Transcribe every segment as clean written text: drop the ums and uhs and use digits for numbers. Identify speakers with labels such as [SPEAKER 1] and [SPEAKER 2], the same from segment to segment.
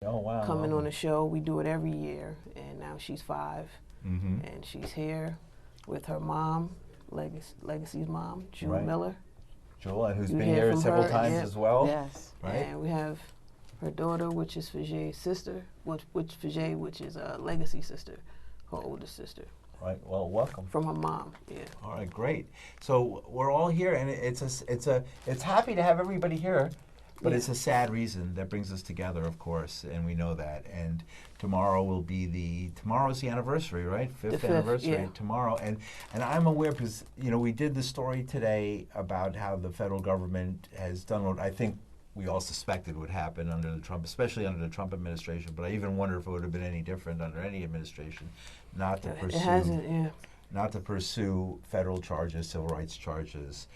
[SPEAKER 1] Oh, wow.
[SPEAKER 2] coming on the show. We do it every year, and now she's 5, and she's here with her mom, Legacy's mom, Jewel Miller.
[SPEAKER 1] Jewel, and who's
[SPEAKER 2] You
[SPEAKER 1] been
[SPEAKER 2] hear
[SPEAKER 1] here
[SPEAKER 2] from
[SPEAKER 1] several
[SPEAKER 2] her,
[SPEAKER 1] times as well.
[SPEAKER 3] Yes.
[SPEAKER 1] Right.
[SPEAKER 2] And we have her daughter, which is Fajay's sister, which is Legacy's sister, her older sister.
[SPEAKER 1] Right. Well, welcome.
[SPEAKER 2] From her mom. Yeah.
[SPEAKER 1] All right. Great. So we're all here, and it's happy to have everybody here, but it's a sad reason that brings us together, of course, and we know that. And tomorrow's the anniversary, right?
[SPEAKER 2] The fifth
[SPEAKER 1] anniversary tomorrow, and I'm aware because we did the story today about how the federal government has done what I think we all suspected would happen under the Trump, especially under the Trump administration. But I even wonder if it would have been any different under any administration, not to pursue.
[SPEAKER 2] It hasn't,
[SPEAKER 1] Not to pursue federal charges, civil rights charges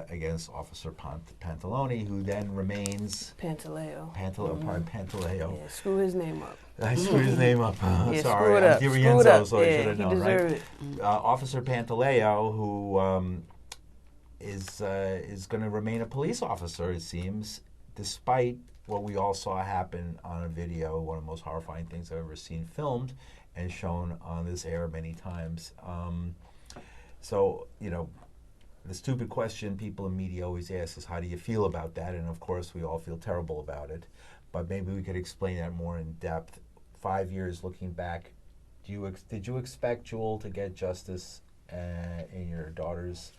[SPEAKER 1] against Officer Pantalone, who then remains
[SPEAKER 2] Pantaleo.
[SPEAKER 1] Pantaleo.
[SPEAKER 2] Yeah, screw his name up.
[SPEAKER 1] I screwed his name up.
[SPEAKER 2] Yeah,
[SPEAKER 1] Sorry,
[SPEAKER 2] screw it
[SPEAKER 1] I'm
[SPEAKER 2] up.
[SPEAKER 1] DiRienzo, so I should have
[SPEAKER 2] he
[SPEAKER 1] known, right?
[SPEAKER 2] deserved it.
[SPEAKER 1] Officer Pantaleo, who is going to remain a police officer, it seems, despite what we all saw happen on a video, one of the most horrifying things I've ever seen filmed and shown on this air many times. So, the stupid question people in media always ask is, how do you feel about that? And of course, we all feel terrible about it. But maybe we could explain that more in depth. 5 years looking back, did you expect Jewel to get justice in your daughter's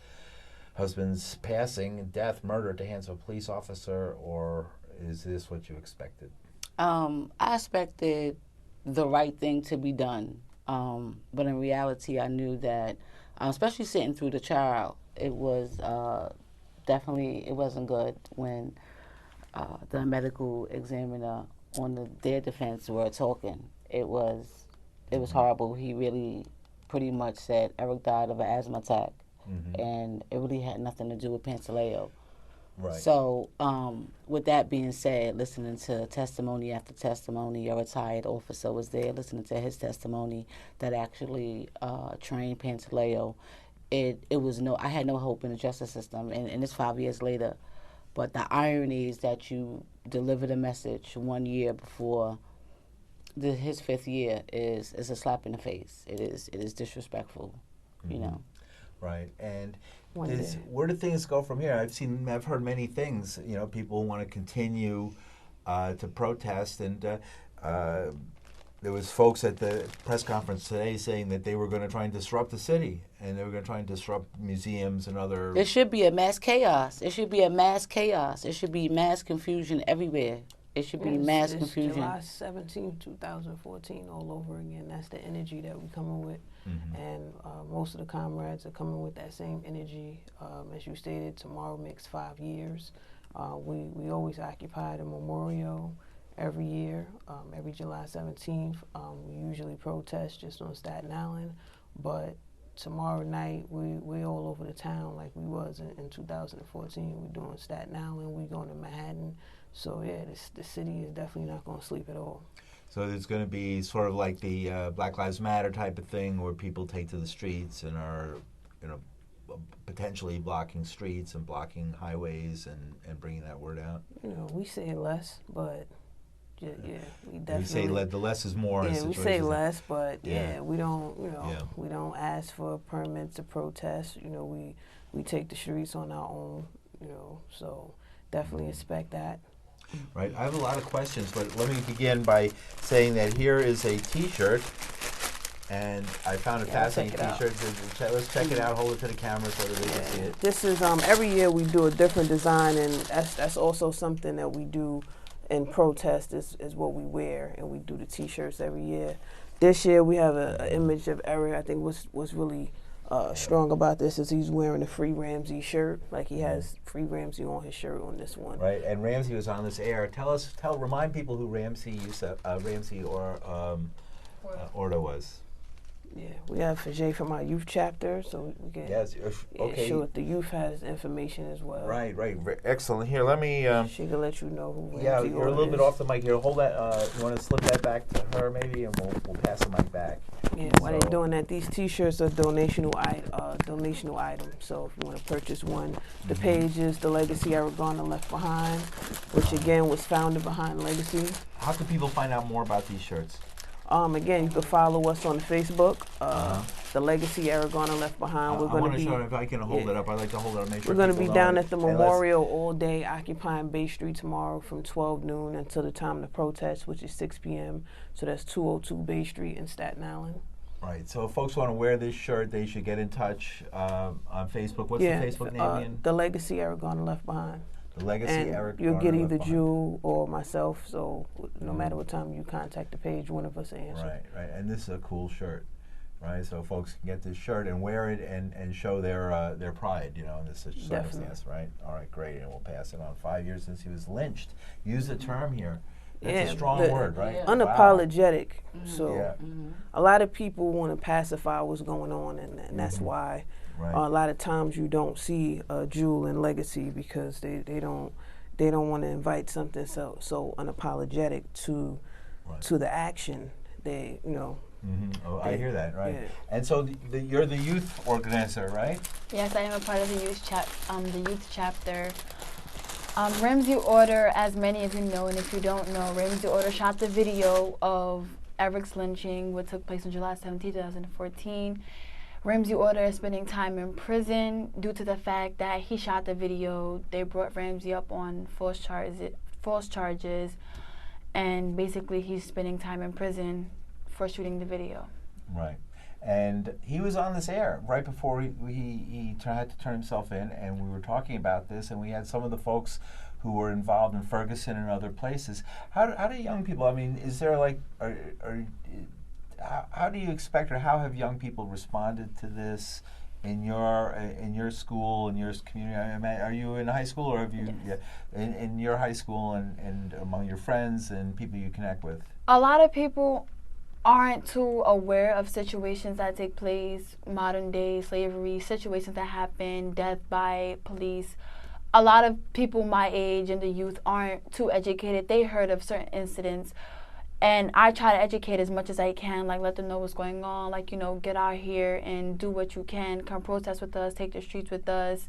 [SPEAKER 1] husband's passing, death, murder at the hands of a police officer, or is this what you expected?
[SPEAKER 3] I expected the right thing to be done. But in reality, I knew that, especially sitting through the trial, it was definitely, it wasn't good when the medical examiner on their defense were talking. It was horrible. He really pretty much said Eric died of an asthma attack. And it really had nothing to do with Pantaleo.
[SPEAKER 1] Right.
[SPEAKER 3] So, with that being said, listening to testimony after testimony, a retired officer was there listening to his testimony that actually trained Pantaleo. I had no hope in the justice system, and it's 5 years later. But the irony is that you deliver the message 1 year before his 5th year is a slap in the face. It is disrespectful,
[SPEAKER 1] Right, and where do things go from here? I've heard many things. People want to continue to protest, and there was folks at the press conference today saying that they were going to try and disrupt the city, and they were going to try and disrupt museums and other.
[SPEAKER 3] There should be a mass chaos. It should be a mass chaos. It should be mass confusion everywhere. It should be mass confusion.
[SPEAKER 2] July 17, 2014, all over again. That's the energy that we're coming with. And most of the comrades are coming with that same energy. As you stated, tomorrow makes 5 years. We always occupy the memorial every year, every July 17th. We usually protest just on Staten Island, but tomorrow night we're all over the town like we was in 2014. We're doing Staten Island, we're going to Manhattan. So yeah, the city is definitely not going to sleep at all.
[SPEAKER 1] So there's going to be sort of like the Black Lives Matter type of thing, where people take to the streets and are, potentially blocking streets and blocking highways and bringing that word out.
[SPEAKER 2] We say less, but yeah, we definitely.
[SPEAKER 1] We say the less is more.
[SPEAKER 2] Yeah, we say less, but we don't. We don't ask for permits to protest. We take the streets on our own. So definitely expect that.
[SPEAKER 1] Right. I have a lot of questions, but let me begin by saying that here is a T-shirt, and I found a fascinating T-shirt. Let's check it out. Hold it to the camera so that they can see it.
[SPEAKER 2] This is every year we do a different design, and that's also something that we do in protest. Is what we wear, and we do the T-shirts every year. This year we have an image of Eric. I think what's really strong about this is he's wearing a Free Ramsey shirt. Like he has Free Ramsey on his shirt on this one.
[SPEAKER 1] Right, and Ramsey was on this air. Remind people who Ramsey Orta was.
[SPEAKER 2] Yeah, we have Jay from our youth chapter, so we can
[SPEAKER 1] okay.
[SPEAKER 2] show if the youth has information as well.
[SPEAKER 1] Right. Excellent. Here, let me.
[SPEAKER 2] She can let you know who.
[SPEAKER 1] Yeah, you're a little bit off the mic here. Hold that. You want to slip that back to her, maybe, and we'll pass the mic back.
[SPEAKER 2] Yeah, while they're doing that, these T-shirts are donational items. So if you want to purchase one, the page is The Legacy Eric Garner Left Behind, which again was founded behind Legacy.
[SPEAKER 1] How can people find out more about these shirts?
[SPEAKER 2] Again, you can follow us on Facebook, The Legacy Eric Garner Left Behind.
[SPEAKER 1] I want to show if I can hold it up. I like to hold it up. Make sure
[SPEAKER 2] we're going to be down at the memorial all day, occupying Bay Street tomorrow from 12 noon until the time to protest, which is 6 p.m. So that's 202 Bay Street in Staten Island.
[SPEAKER 1] Right. So if folks want to wear this shirt, they should get in touch on Facebook. What's the Facebook name again?
[SPEAKER 2] The Legacy Eric Garner Left Behind.
[SPEAKER 1] The Legacy Eric Garner
[SPEAKER 2] you'll get either
[SPEAKER 1] Left
[SPEAKER 2] Jewel or myself, so no matter what time you contact the page, one of us will answer.
[SPEAKER 1] Right. And this is a cool shirt, right? So folks can get this shirt and wear it and show their pride, in this circumstance, right? All right, great. And we'll pass it on. 5 years since he was lynched. Use the term here. That's a strong word, right?
[SPEAKER 2] Yeah. Unapologetic.
[SPEAKER 1] Wow.
[SPEAKER 2] So a lot of people want to pacify what's going on, and that's why a lot of times you don't see Jewel and Legacy, because they don't want to invite something so unapologetic to the action. They
[SPEAKER 1] I hear that, right?
[SPEAKER 2] Yeah.
[SPEAKER 1] And so you're the youth organizer, right?
[SPEAKER 4] Yes, I am a part of the youth chapter. Ramsey Order, as many of you know, and if you don't know, Ramsey Order shot the video of Eric's lynching, which took place on July 17, 2014. Ramsey Order is spending time in prison due to the fact that he shot the video. They brought Ramsey up on false charges, and basically he's spending time in prison for shooting the video.
[SPEAKER 1] Right. And he was on this air right before he had to turn himself in, and we were talking about this, and we had some of the folks who were involved in Ferguson and other places. How do young people, is there how do you expect, or how have young people responded to this in your school, in your community? Are you in high school, or have you in your high school and among your friends and people you connect with?
[SPEAKER 4] A lot of people aren't too aware of situations that take place, modern day slavery, situations that happen, death by police. A lot of people my age and the youth aren't too educated. They heard of certain incidents, and I try to educate as much as I can, let them know what's going on, get out here and do what you can, come protest with us, take the streets with us.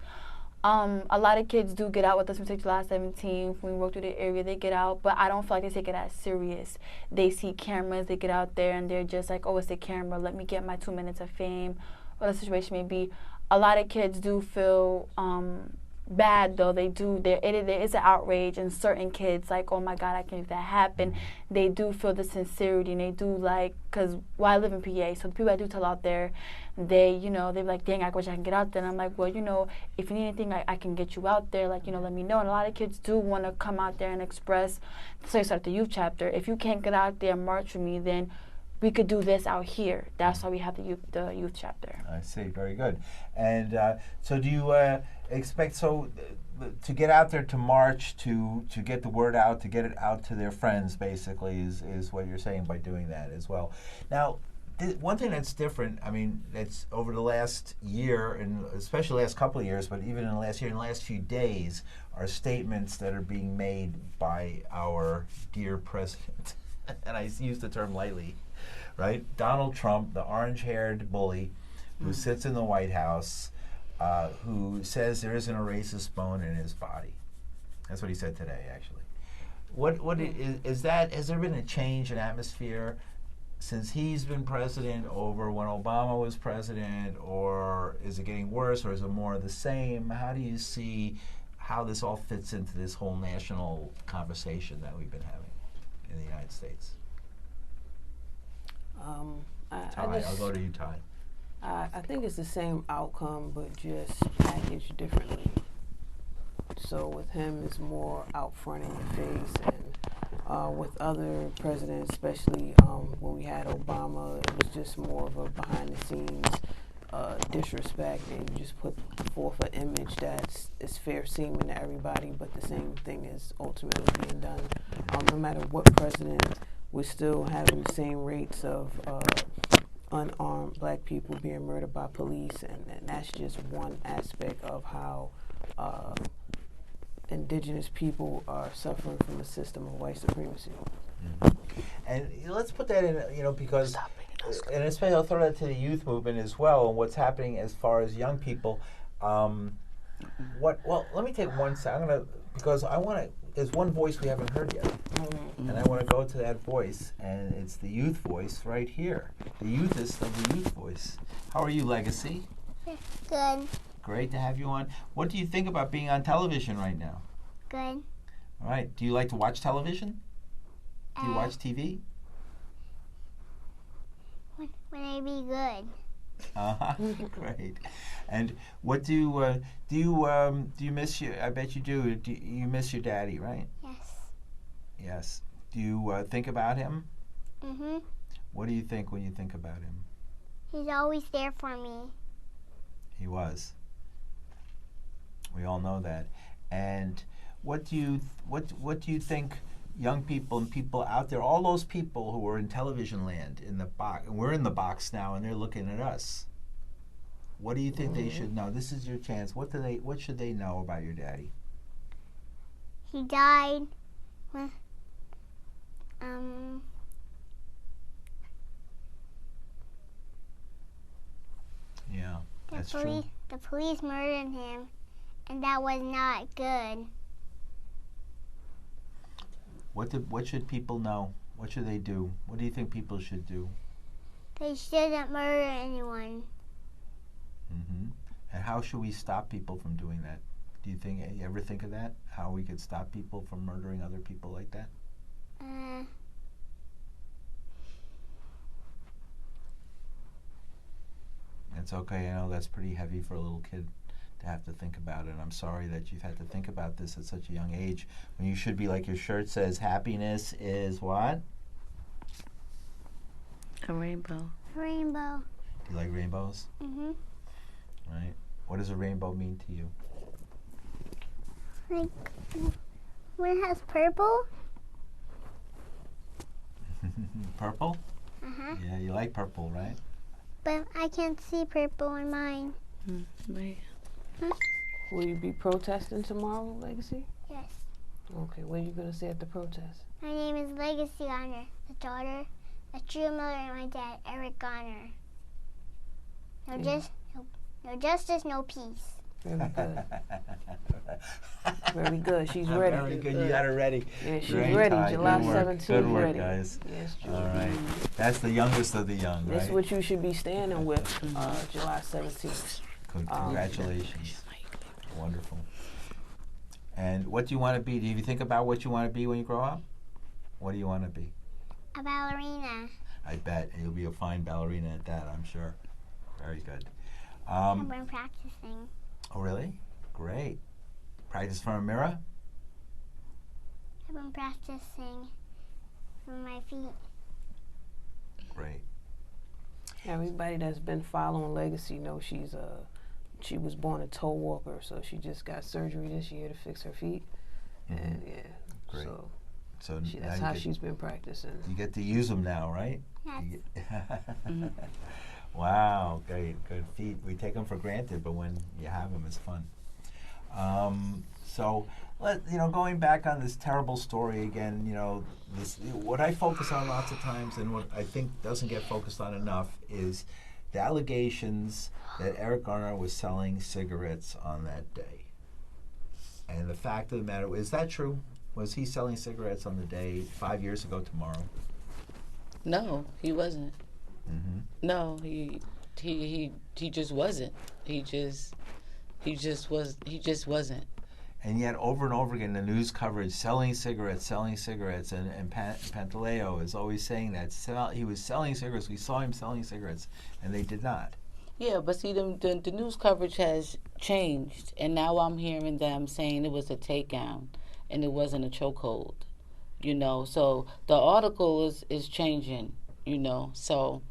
[SPEAKER 4] A lot of kids do get out with us from July 17th. When we walk through the area, they get out, but I don't feel like they take it as serious. They see cameras, they get out there, and they're just like, oh, it's a camera, let me get my 2 minutes of fame, whatever the situation may be. A lot of kids do feel bad, though. There is an outrage, and certain kids, oh my God, I can't believe that happened. They do feel the sincerity, and they do because I live in PA, so the people I do tell out there, they're like, dang, I wish I can get out there. And I'm like, well, if you need anything, I can get you out there, let me know. And a lot of kids do want to come out there and express. So you start the youth chapter. If you can't get out there and march with me, then we could do this out here. That's why we have the youth chapter.
[SPEAKER 1] I see. Very good. And so do you expect to get out there to march, to get the word out, to get it out to their friends, basically, is what you're saying by doing that as well. Now, one thing that's different, that's over the last year, and especially the last couple of years, but even in the last year, in the last few days, are statements that are being made by our dear president. And I use the term lightly, right? Donald Trump, the orange-haired bully who sits in the White House, who says there isn't a racist bone in his body. That's what he said today, actually. What is that? Has there been a change in atmosphere since he's been president over when Obama was president, or is it getting worse, or is it more of the same? How do you see how this all fits into this whole national conversation that we've been having in the United States? I'll go to you, Ty.
[SPEAKER 2] I think it's the same outcome, but just packaged differently. So with him, it's more out front in your face, and with other presidents, especially when we had Obama, it was just more of a behind-the-scenes disrespect, and you just put forth an image that's fair seeming to everybody, but the same thing is ultimately being done. No matter what president, we're still having the same rates of unarmed black people being murdered by police, and that's just one aspect of how indigenous people are suffering from a system of white supremacy.
[SPEAKER 1] And let's put that in, because, and especially I'll throw that to the youth movement as well, and what's happening as far as young people. Well, let me take one second. Because I want to. There's one voice we haven't heard yet, and I want to go to that voice, and it's the youth voice right here, the youthest of the youth voice. How are you, Legacy?
[SPEAKER 5] Good.
[SPEAKER 1] Great to have you on. What do you think about being on television right now?
[SPEAKER 5] Good.
[SPEAKER 1] All right. Do you like to watch television? Do you watch TV?
[SPEAKER 5] When I be good.
[SPEAKER 1] Great. And what do you miss you? I bet you do. Do you miss your daddy, right?
[SPEAKER 5] Yes.
[SPEAKER 1] Yes. Do you think about him?
[SPEAKER 5] Mhm.
[SPEAKER 1] What do you think when you think about him?
[SPEAKER 5] He's always there for me.
[SPEAKER 1] He was. We all know that. And what do you think young people and people out there, all those people who are in television land, in the box, and we're in the box now, and they're looking at us. What do you think they should know? This is your chance. What should they know about your daddy?
[SPEAKER 5] He died when
[SPEAKER 1] Yeah, that's true.
[SPEAKER 5] the police murdered him, and that was not good.
[SPEAKER 1] What should people know? What should they do? What do you think people should do?
[SPEAKER 5] They shouldn't murder anyone.
[SPEAKER 1] And how should we stop people from doing that? Do you ever think of that? How we could stop people from murdering other people like that? It's okay. I know that's pretty heavy for a little kid to have to think about it. And I'm sorry that you've had to think about this at such a young age when you should be, like your shirt says, happiness is what?
[SPEAKER 3] A rainbow.
[SPEAKER 5] A rainbow.
[SPEAKER 1] Do you like rainbows? Right. What does a rainbow mean to you?
[SPEAKER 5] Like when it has purple.
[SPEAKER 1] Purple? Yeah, you like purple, right?
[SPEAKER 5] But I can't see purple in mine.
[SPEAKER 3] Right.
[SPEAKER 2] Will you be protesting tomorrow, Legacy?
[SPEAKER 5] Yes.
[SPEAKER 2] Okay, what are you going to say at the protest?
[SPEAKER 5] My name is Legacy Garner, the daughter of Jem Jewel Miller and my dad, Eric Garner. No justice, no peace.
[SPEAKER 2] Very good. Very good. She's ready.
[SPEAKER 1] Very good. You got it ready.
[SPEAKER 2] Yeah, she's
[SPEAKER 1] Great,
[SPEAKER 2] ready.
[SPEAKER 1] Ty.
[SPEAKER 2] July
[SPEAKER 1] Good work.
[SPEAKER 2] 17th.
[SPEAKER 1] Good work,
[SPEAKER 2] ready.
[SPEAKER 1] guys.
[SPEAKER 2] Yes,
[SPEAKER 1] All right. That's the youngest of the young,
[SPEAKER 2] That's
[SPEAKER 1] right?
[SPEAKER 2] what you should be standing with July 17th.
[SPEAKER 1] Congratulations. Wonderful. And what do you want to be? Do you think about what you want to be when you grow up? What do you want to be?
[SPEAKER 5] A ballerina.
[SPEAKER 1] I bet. And you'll be a fine ballerina at that, I'm sure. Very good.
[SPEAKER 5] I've been practicing.
[SPEAKER 1] Oh, really? Great. Practice from a mirror?
[SPEAKER 5] I've been practicing with my feet.
[SPEAKER 1] Great.
[SPEAKER 2] Everybody that's been following Legacy knows she was born a toe walker, so she just got surgery this year to fix her feet. And yeah,
[SPEAKER 1] Great. So
[SPEAKER 2] that's how she's been practicing.
[SPEAKER 1] You get to use them now, right?
[SPEAKER 5] Yes.
[SPEAKER 1] Wow, great, good feet. We take them for granted, but when you have them, it's fun. So, going back on this terrible story again, what I focus on lots of times, and what I think doesn't get focused on enough, is the allegations that Eric Garner was selling cigarettes on that day. And the fact of the matter, is that true? Was he selling cigarettes on the day 5 years ago tomorrow?
[SPEAKER 3] No, he wasn't. No, he just wasn't. He just wasn't.
[SPEAKER 1] And yet, over and over again, the news coverage, selling cigarettes, and Pantaleo is always saying that he was selling cigarettes. We saw him selling cigarettes, and they did not.
[SPEAKER 3] Yeah, but see, the news coverage has changed, and now I'm hearing them saying it was a takedown, and it wasn't a chokehold. So the article is changing. So.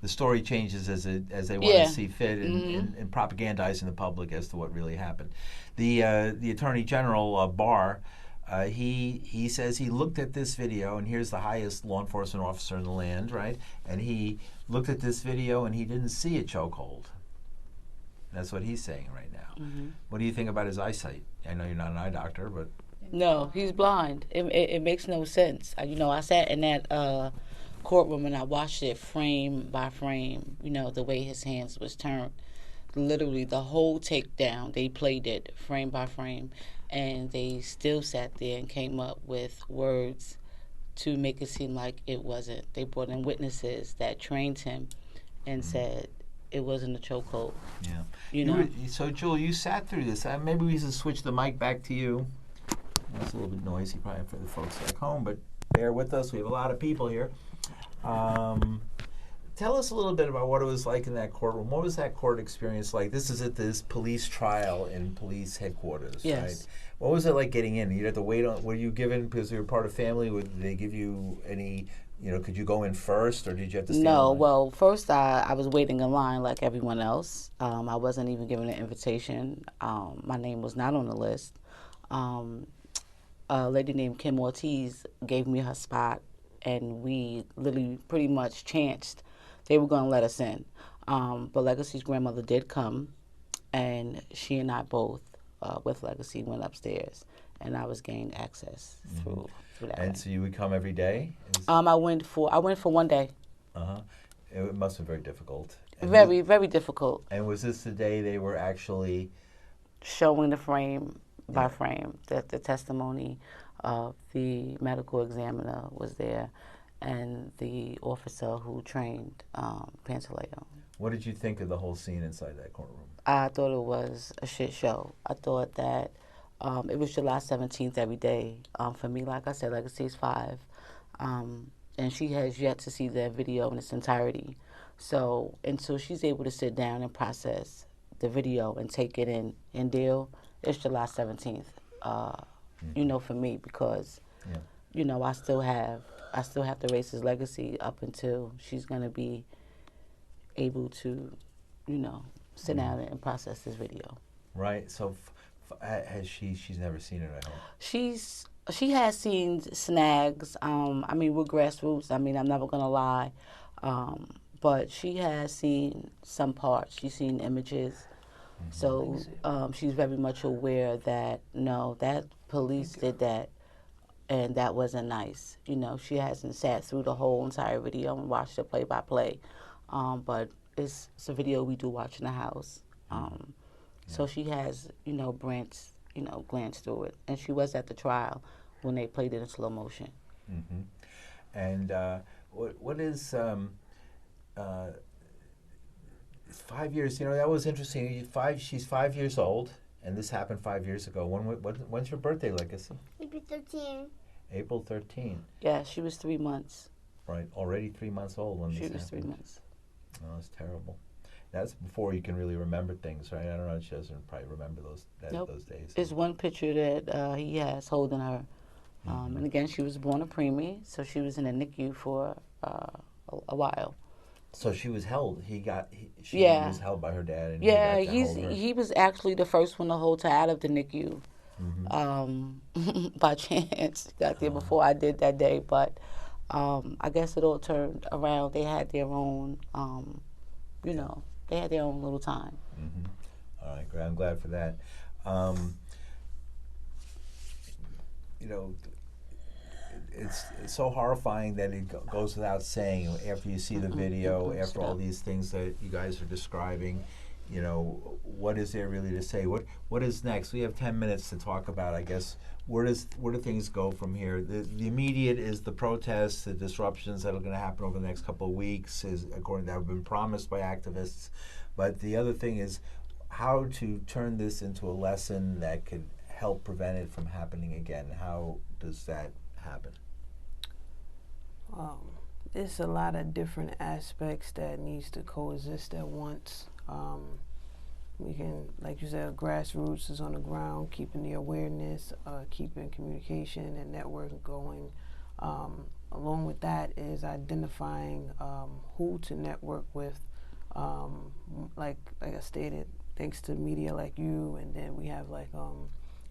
[SPEAKER 1] The story changes as they want to see fit in propagandizing the public as to what really happened. The Attorney General Barr he says he looked at this video, and here's the highest law enforcement officer in the land, right? And he looked at this video and he didn't see a chokehold. That's what he's saying right now. What do you think about his eyesight? I know you're not an eye doctor, but
[SPEAKER 3] No, he's blind. It makes no sense. I sat in that courtroom and I watched it frame by frame. The way his hands was turned. Literally, the whole takedown, they played it frame by frame, and they still sat there and came up with words to make it seem like it wasn't. They brought in witnesses that trained him and said it wasn't a chokehold.
[SPEAKER 1] Yeah. So, Jewel, you sat through this. Maybe we should switch the mic back to you. It's a little bit noisy probably for the folks back home, but bear with us. We have a lot of people here. Tell us a little bit about what it was like in that courtroom. What was that court experience like? This is at this police trial in police headquarters,
[SPEAKER 3] Yes.
[SPEAKER 1] right? What was it like getting in? You had to wait on. Were you given because you were part of family? Did they give you any? Could you go in first, or did you have to stand in
[SPEAKER 3] No,
[SPEAKER 1] line?
[SPEAKER 3] well, first I was waiting in line like everyone else. I wasn't even given an invitation. My name was not on the list. A lady named Kim Ortiz gave me her spot, and we literally pretty much chanced they were going to let us in. But Legacy's grandmother did come, and she and I both, with Legacy, went upstairs, and I was gained access through that.
[SPEAKER 1] And
[SPEAKER 3] way.
[SPEAKER 1] so you would come every day?
[SPEAKER 3] I went for 1 day.
[SPEAKER 1] It must have been very difficult. And
[SPEAKER 3] Very, very difficult.
[SPEAKER 1] And was this the day they were actually
[SPEAKER 3] Showing the frame by frame, the testimony of the medical examiner was there, and the officer who trained Pantaleo.
[SPEAKER 1] What did you think of the whole scene inside that courtroom?
[SPEAKER 3] I thought it was a shit show. I thought that it was July 17th every day. For me, like I said, Legacy's 5, and she has yet to see the video in its entirety. So until she's able to sit down and process the video and take it in and deal, it's July 17th. For me, because I still have to raise his legacy up until she's gonna be able to, sit down and process this video.
[SPEAKER 1] Right. So, she's never seen it at home.
[SPEAKER 3] She has seen snags. We're grassroots. I'm never gonna lie, but she has seen some parts. She's seen images. So she's very much aware that that police did that, and that wasn't nice. She hasn't sat through the whole entire video and watched it play by play, but it's a video we do watch in the house. So she has glanced through it, and she was at the trial when they played it in slow motion.
[SPEAKER 1] And what is 5 years? That was interesting. She's 5 years old, and this happened 5 years ago. When's your birthday, Legacy?
[SPEAKER 5] April 13.
[SPEAKER 1] April 13.
[SPEAKER 3] Yeah, she was 3 months.
[SPEAKER 1] Right, already 3 months old when this
[SPEAKER 3] She was
[SPEAKER 1] happened.
[SPEAKER 3] 3 months.
[SPEAKER 1] Oh, that's terrible. That's before you can really remember things, right? I don't know. She doesn't probably remember those days.
[SPEAKER 3] There's one picture that he has holding her. And again, she was born a preemie, so she was in a NICU for a while.
[SPEAKER 1] So she was held. She
[SPEAKER 3] Yeah.
[SPEAKER 1] was held by her dad. And
[SPEAKER 3] Yeah,
[SPEAKER 1] he got to hold her.
[SPEAKER 3] he was actually the first one to hold her out of the NICU. By chance, got there before I did that day, but I guess it all turned around. They had their own, they had their own little time.
[SPEAKER 1] All right, great. I'm glad for that. It's so horrifying that it goes without saying. After you see the video, after all these things that you guys are describing, what is there really to say? What is next? We have 10 minutes to talk about, I guess. Where do things go from here? The immediate is the protests, the disruptions that are going to happen over the next couple of weeks, is according to have been promised by activists. But the other thing is how to turn this into a lesson that could help prevent it from happening again. How does that happen?
[SPEAKER 2] It's a lot of different aspects that needs to coexist at once. We can, like you said, grassroots is on the ground, keeping the awareness, keeping communication and network going. Along with that is identifying who to network with. Like I stated, thanks to media like you, and then we have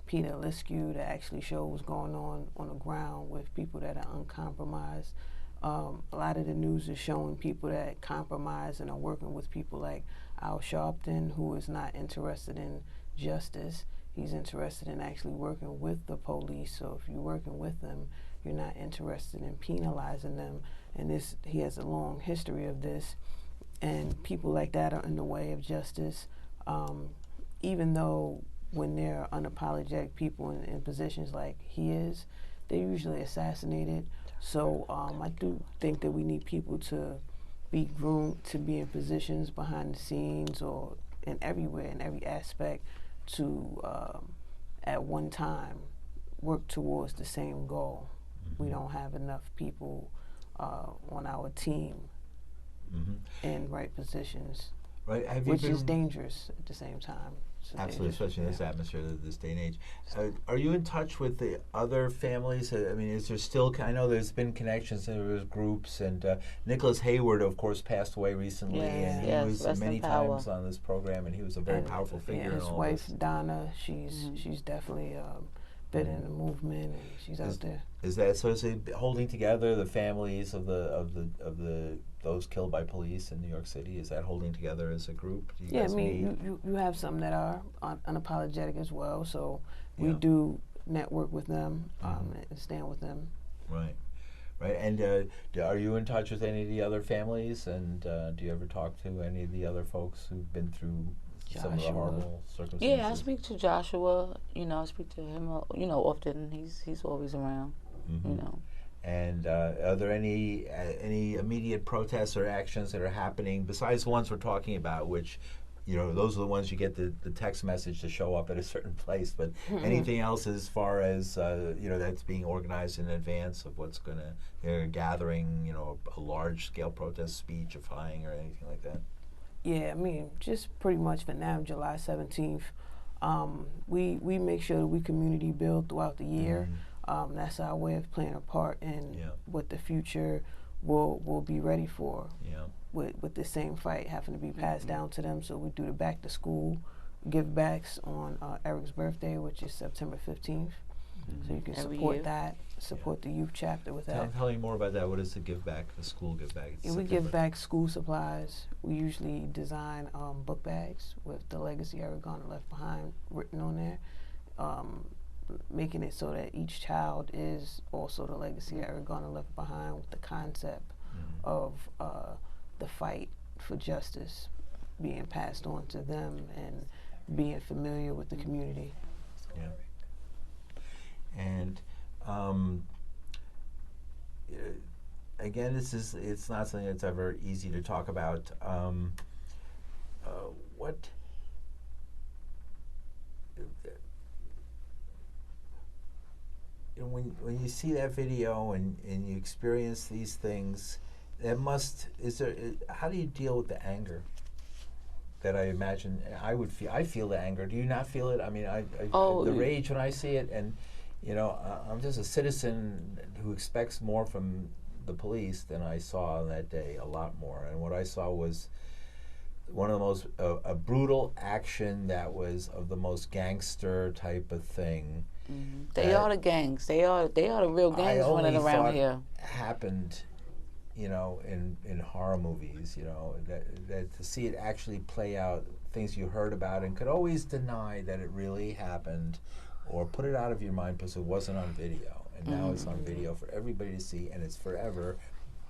[SPEAKER 2] Peter Liskew that actually show what's going on the ground with people that are uncompromised. A lot of the news is showing people that compromise and are working with people like Al Sharpton, who is not interested in justice. He's interested in actually working with the police. So if you're working with them, you're not interested in penalizing them. And he has a long history of this. And people like that are in the way of justice, even though when they're unapologetic people in positions like he is, they're usually assassinated. So I do think that we need people to be groomed to be in positions behind the scenes or in everywhere, in every aspect, to at one time work towards the same goal. We don't have enough people on our team in right positions,
[SPEAKER 1] Right?
[SPEAKER 2] which is dangerous at the same time.
[SPEAKER 1] Absolutely, especially in this atmosphere, this day and age. Are you in touch with the other families? I mean, is there still? I know there's been connections. There was groups, and Nicholas Hayward, of course, passed away recently, and he was many times on this program, and he was a very powerful figure.
[SPEAKER 2] His wife Donna, she's definitely been in the movement, and she's out there.
[SPEAKER 1] Is that so? Is it holding together the families of those killed by police in New York City? Is that holding together as a group? Do you guys meet?
[SPEAKER 2] You have some that are unapologetic as well. So we do network with them and stand with them.
[SPEAKER 1] Right. And are you in touch with any of the other families? And do you ever talk to any of the other folks who've been through some of the horrible circumstances?
[SPEAKER 3] Yeah, I speak to Joshua. I speak to him. Often. He's always around.
[SPEAKER 1] And are there any immediate protests or actions that are happening besides the ones we're talking about, which, those are the ones you get the text message to show up at a certain place, but anything else as far as, that's being organized in advance of what's going to, gathering, a large-scale protest speech, a flying or anything like that?
[SPEAKER 2] Yeah, I mean, just pretty much for now, July 17th, we make sure that we community build throughout the year. That's our way of playing a part in what the future will be ready for. With the same fight having to be passed down to them. So we do the back to school give backs on Eric's birthday, which is September 15th. So you can support that, support the youth chapter with that.
[SPEAKER 1] Tell me more about that. What is the give back, the school give back?
[SPEAKER 2] We give back school supplies. We usually design book bags with the legacy Eric Garner left behind written on there, making it so that each child is also the legacy Eric Garner left behind, with the concept of the fight for justice being passed on to them and being familiar with the community.
[SPEAKER 1] Yeah. And again, it's not something that's ever easy to talk about. When you see that video and you experience these things, how do you deal with the anger that I imagine I feel the anger? Do you not feel it? I mean, the rage when I see it, and I'm just a citizen who expects more from the police than I saw that day, a lot more. And what I saw was one of the most a brutal action that was of the most gangster type of thing.
[SPEAKER 3] They are the gangs. They are the real gangs running around here.
[SPEAKER 1] Happened, in horror movies. That to see it actually play out, things you heard about and could always deny that it really happened, or put it out of your mind because it wasn't on video, and now it's on video for everybody to see, and it's forever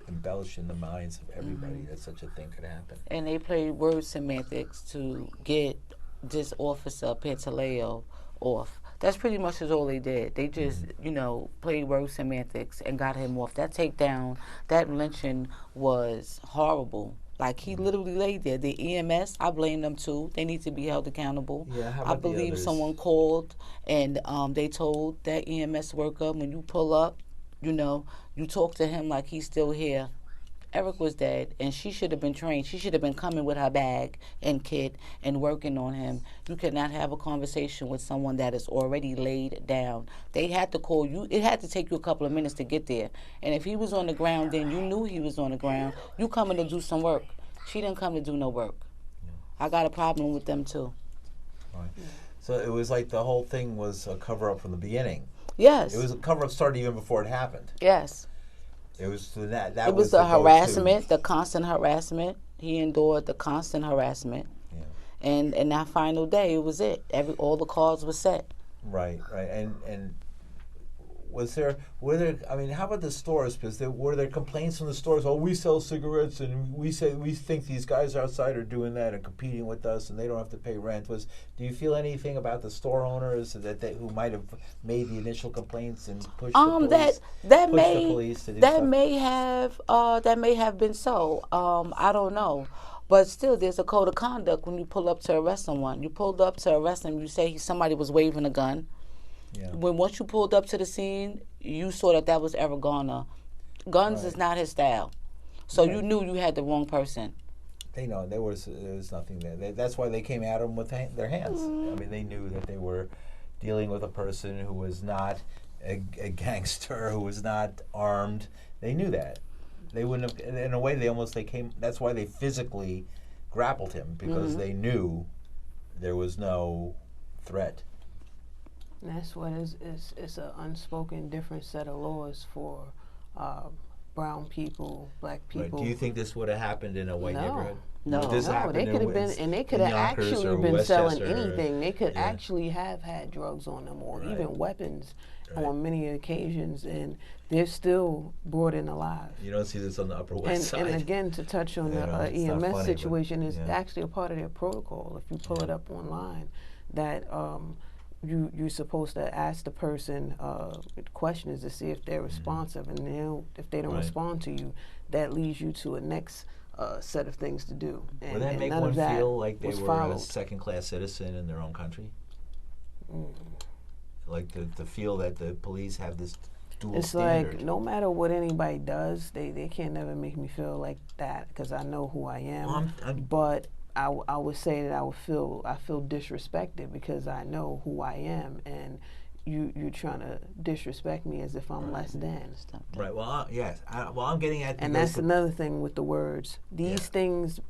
[SPEAKER 1] embellished in the minds of everybody that such a thing could happen.
[SPEAKER 3] And they played word semantics to get this officer Pantaleo off. That's pretty much all they did. They just, played word semantics and got him off. That takedown, that lynching was horrible. Like, he literally laid there. The EMS, I blame them too. They need to be held accountable.
[SPEAKER 1] Yeah, how
[SPEAKER 3] I
[SPEAKER 1] about
[SPEAKER 3] believe someone called and they told that EMS worker, when you pull up, you talk to him like he's still here. Eric was dead, and she should have been trained. She should have been coming with her bag and kit and working on him. You could not have a conversation with someone that is already laid down. They had to call you. It had to take you a couple of minutes to get there. And if he was on the ground, then you knew he was on the ground. You coming to do some work. She didn't come to do no work. I got a problem with them, too.
[SPEAKER 1] Right. So it was like the whole thing was a cover-up from the beginning.
[SPEAKER 3] Yes.
[SPEAKER 1] It was a cover-up started even before it happened.
[SPEAKER 3] Yes.
[SPEAKER 1] It was that
[SPEAKER 3] It was
[SPEAKER 1] the
[SPEAKER 3] the
[SPEAKER 1] go-to.
[SPEAKER 3] harassment, the constant harassment. He endured the constant harassment.
[SPEAKER 1] Yeah.
[SPEAKER 3] And that final day, it was it. All the cards were set.
[SPEAKER 1] Right. And were there, I mean, how about the stores? Because were there complaints from the stores? Oh, we sell cigarettes, and we think these guys outside are doing that and competing with us, and they don't have to pay rent. Do you feel anything about the store owners who might have made the initial complaints and pushed the police?
[SPEAKER 3] That may have been so. I don't know. But still, there's a code of conduct when you pull up to arrest someone. You pulled up to arrest them, you say somebody was waving a gun. Yeah. Once you pulled up to the scene, you saw that was Eric Garner. Guns is not his style. So you knew you had the wrong person.
[SPEAKER 1] They know there was nothing there. That's why they came at him with their hands. I mean, they knew that they were dealing with a person who was not a gangster, who was not armed. They knew that. They wouldn't have. In a way, they came. That's why they physically grappled him, because they knew there was no threat.
[SPEAKER 2] And that's what it's an unspoken different set of laws for brown people, black people.
[SPEAKER 1] Right. Do you think this would have happened in a white neighborhood?
[SPEAKER 3] No,
[SPEAKER 2] they could have been, and they could have actually been selling anything. They could actually have had drugs on them, or even weapons on many occasions, and they're still brought in alive.
[SPEAKER 1] You don't see this on the Upper West Side.
[SPEAKER 2] And again, to touch on the EMS situation, is actually a part of their protocol. If you pull it up online, that you're supposed to ask the person questions to see if they're responsive, and if they don't respond to you, that leads you to a next set of things to do. And,
[SPEAKER 1] would that make one feel like they were a second-class citizen in their own country? Like to feel that the police have this dual standard?
[SPEAKER 2] Like, no matter what anybody does, they can't never make me feel like that, because I know who I am. But I would say that I feel disrespected because I know who I am, and you're trying to disrespect me as if I'm less than.
[SPEAKER 1] Right. Well, yes. I'm getting at.
[SPEAKER 2] And that's another thing with the words. These things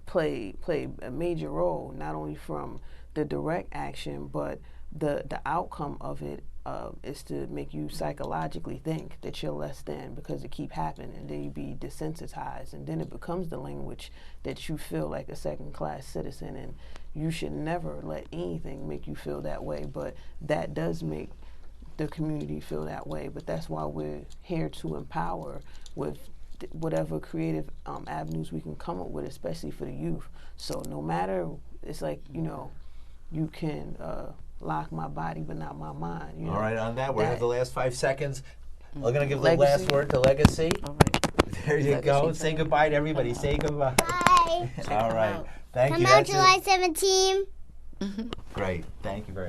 [SPEAKER 2] play a major role, not only from the direct action, but the outcome of it is to make you psychologically think that you're less than, because it keep happening, and then you be desensitized, and then it becomes the language that you feel like a second-class citizen, and you should never let anything make you feel that way. But that does make the community feel that way. But that's why we're here to empower with whatever creative avenues we can come up with, especially for the youth. So no matter, it's like, you can lock my body but not my mind.
[SPEAKER 1] All right, on that, we have the last 5 seconds. We're going to give the last word to Legacy.
[SPEAKER 3] All right.
[SPEAKER 1] There you go. Say goodbye to everybody. Say goodbye.
[SPEAKER 5] Bye.
[SPEAKER 1] All right. Thank you.
[SPEAKER 5] Come out July 17th.
[SPEAKER 1] Great. Thank you very much.